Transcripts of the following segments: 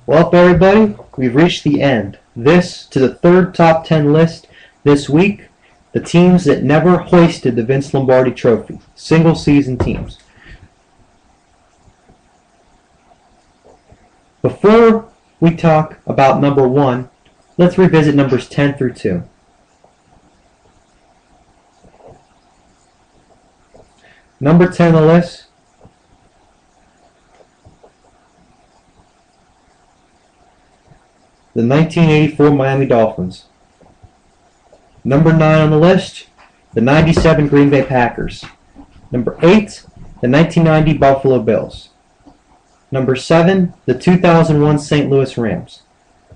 Well, everybody, we've reached the end. This to the third top 10 list this week. The teams that never hoisted the Vince Lombardi Trophy. Single season teams. Before we talk about number 1, let's revisit numbers 10 through 2. Number 10 on the list, the 1984 Miami Dolphins. Number 9 on the list, the 97 Green Bay Packers. Number 8, the 1990 Buffalo Bills. Number 7, the 2001 St. Louis Rams.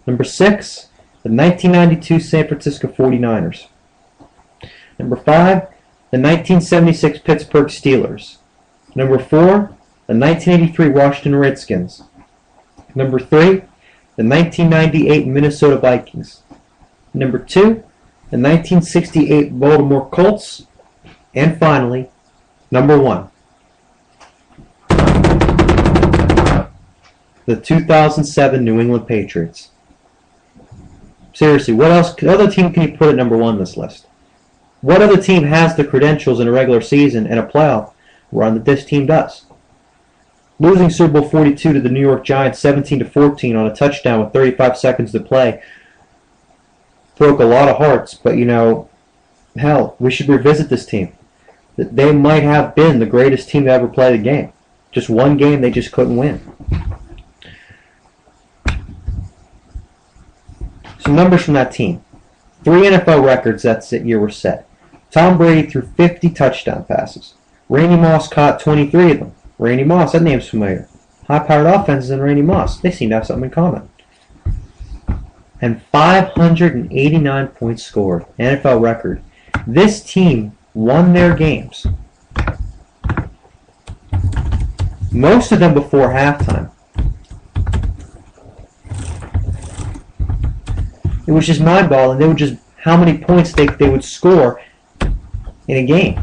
Number 6, the 1992 San Francisco 49ers. Number 5, the 1976 Pittsburgh Steelers. Number 4, the 1983 Washington Redskins. Number 3, the 1998 Minnesota Vikings. Number 2, the 1968 Baltimore Colts. And finally, number 1, the 2007 New England Patriots. Seriously, what other team can you put at number 1 on this list? What other team has the credentials in a regular season and a playoff run that this team does? Losing Super Bowl 42 to the New York Giants 17-14 on a touchdown with 35 seconds to play broke a lot of hearts, but hell, we should revisit this team. They might have been the greatest team to ever play the game. Just one game they just couldn't win. Some numbers from that team. 3 NFL records that year were set. Tom Brady threw 50 touchdown passes. Randy Moss caught 23 of them. Randy Moss, that name's familiar. High-powered offenses and Randy Moss, they seem to have something in common. And 589 points scored, NFL record. This team won their games. Most of them before halftime. It was just mind-boggling. They would just how many points they would score in a game.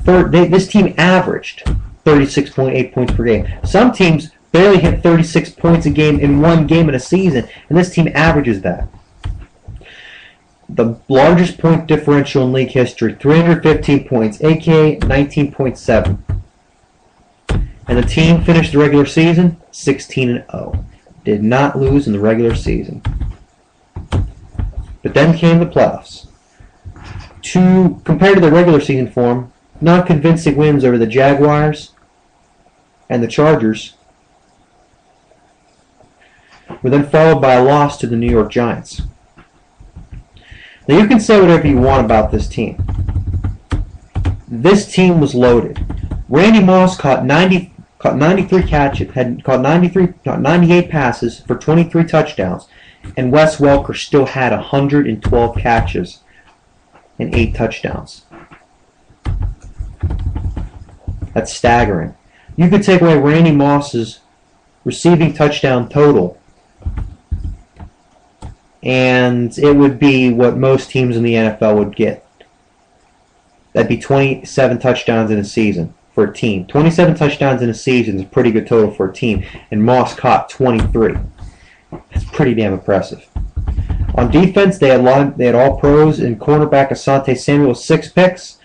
This team averaged 36.8 points per game. Some teams barely hit 36 points a game in one game in a season, and this team averages that. The largest point differential in league history, 315 points, aka 19.7. And the team finished the regular season 16-0. Did not lose in the regular season. But then came the playoffs. Compared to the regular season form, not convincing wins over the Jaguars and the Chargers were then followed by a loss to the New York Giants. Now you can say whatever you want about this team. This team was loaded. Randy Moss caught 93 catches, caught 98 passes for 23 touchdowns, and Wes Welker still had 112 catches and 8 touchdowns. That's staggering. You could take away Randy Moss's receiving touchdown total, and it would be what most teams in the NFL would get. That'd be 27 touchdowns in a season for a team. 27 touchdowns in a season is a pretty good total for a team, and Moss caught 23. That's pretty damn impressive. On defense, they had all pros and cornerback Asante Samuel with 6 picks.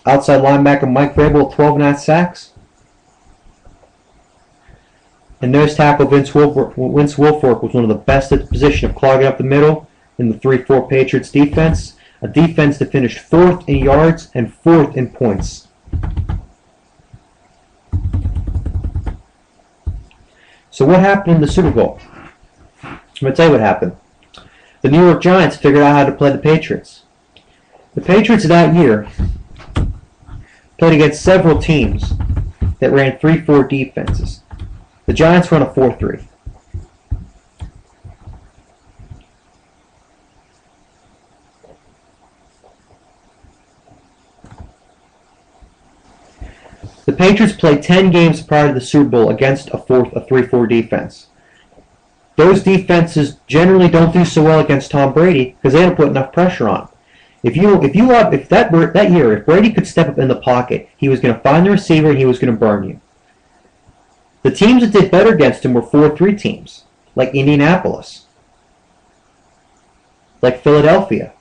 Outside linebacker Mike Vrabel with 12.5 sacks. And nose tackle Vince Wilfork was one of the best at the position of clogging up the middle in the 3-4 Patriots defense. A defense that finished 4th in yards and 4th in points. So what happened in the Super Bowl? I'm going to tell you what happened. The New York Giants figured out how to play the Patriots. The Patriots that year played against several teams that ran 3-4 defenses. The Giants run a 4-3. The Patriots played 10 games prior to the Super Bowl against a 3-4 defense. Those defenses generally don't do so well against Tom Brady because they don't put enough pressure on him. If that year, if Brady could step up in the pocket, he was going to find the receiver and he was going to burn you. The teams that did better against him were 4-3 teams, like Indianapolis, like Philadelphia,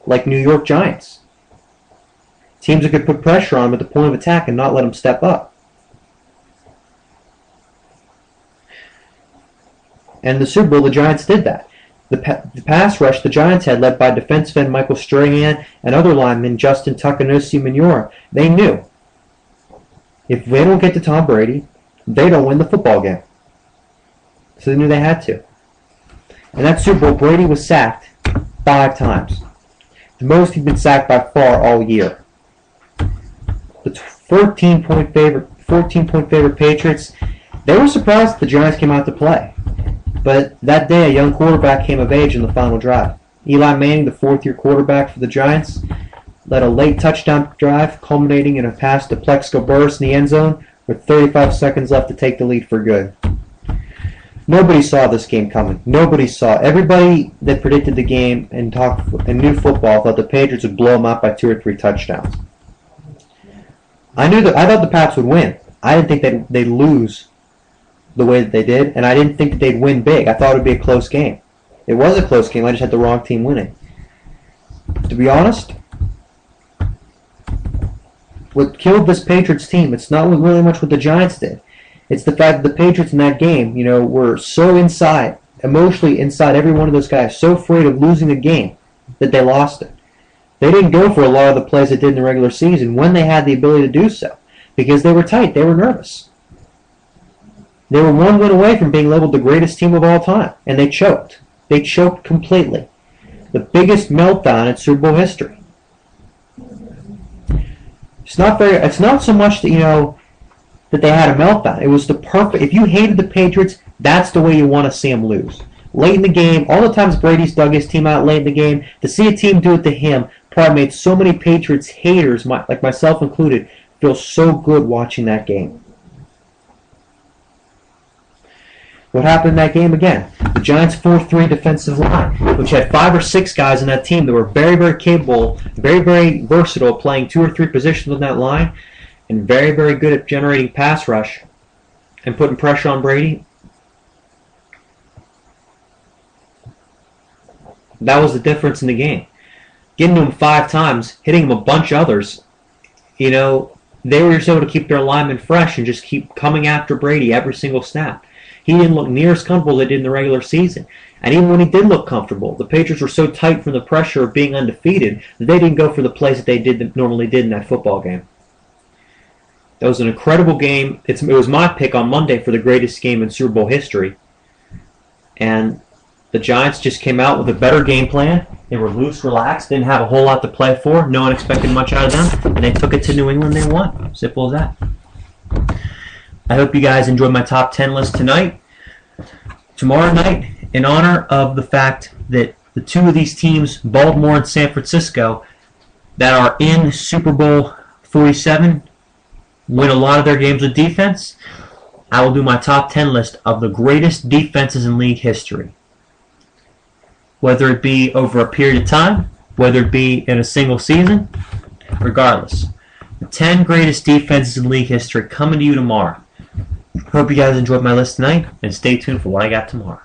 like New York Giants. Teams that could put pressure on him at the point of attack and not let him step up. And in the Super Bowl, the Giants did that. The pass rush the Giants had, led by defensive end Michael Strahan and other linemen Justin Takanosi-Minora, they knew if they don't get to Tom Brady, they don't win the football game. So they knew they had to. In that Super Bowl, Brady was sacked 5 times. The most he'd been sacked by far all year. The 14-point favorite Patriots, they were surprised that the Giants came out to play. But that day, a young quarterback came of age in the final drive. Eli Manning, the 4th-year quarterback for the Giants, led a late touchdown drive, culminating in a pass to Plexico Burress in the end zone with 35 seconds left to take the lead for good. Nobody saw this game coming. Nobody saw. Everybody that predicted the game and knew football thought the Patriots would blow them out by 2 or 3 touchdowns. I thought the Pats would win. I didn't think they'd lose the way that they did, and I didn't think that they'd win big. I thought it would be a close game. It was a close game. I just had the wrong team winning. To be honest, what killed this Patriots team, it's not really much what the Giants did. It's the fact that the Patriots in that game, were so emotionally inside every one of those guys, so afraid of losing a game that they lost it. They didn't go for a lot of the plays they did in the regular season when they had the ability to do so because they were tight. They were nervous. They were 1 win away from being labeled the greatest team of all time, and they choked. They choked completely. The biggest meltdown in Super Bowl history. It's not so much that that they had a meltdown. It was the perfect. If you hated the Patriots, that's the way you want to see them lose. Late in the game, all the times Brady's dug his team out late in the game, to see a team do it to him probably made so many Patriots haters, like myself included, feel so good watching that game. What happened in that game again? The Giants' 4-3 defensive line, which had 5 or 6 guys in that team that were very, very capable, very, very versatile, playing 2 or 3 positions on that line, and very, very good at generating pass rush and putting pressure on Brady. That was the difference in the game. Getting to him 5 times, hitting him a bunch of others, they were just able to keep their linemen fresh and just keep coming after Brady every single snap. He didn't look near as comfortable as they did in the regular season. And even when he did look comfortable, the Patriots were so tight from the pressure of being undefeated that they didn't go for the plays that they normally did in that football game. That was an incredible game. It was my pick on Monday for the greatest game in Super Bowl history. And the Giants just came out with a better game plan. They were loose, relaxed, didn't have a whole lot to play for. No one expected much out of them. And they took it to New England and they won. Simple as that. I hope you guys enjoyed my top 10 list tonight. Tomorrow night, in honor of the fact that the 2 of these teams, Baltimore and San Francisco, that are in Super Bowl 47, win a lot of their games with defense, I will do my top 10 list of the greatest defenses in league history. Whether it be over a period of time, whether it be in a single season, regardless. The 10 greatest defenses in league history coming to you tomorrow. Hope you guys enjoyed my list tonight, and stay tuned for what I got tomorrow.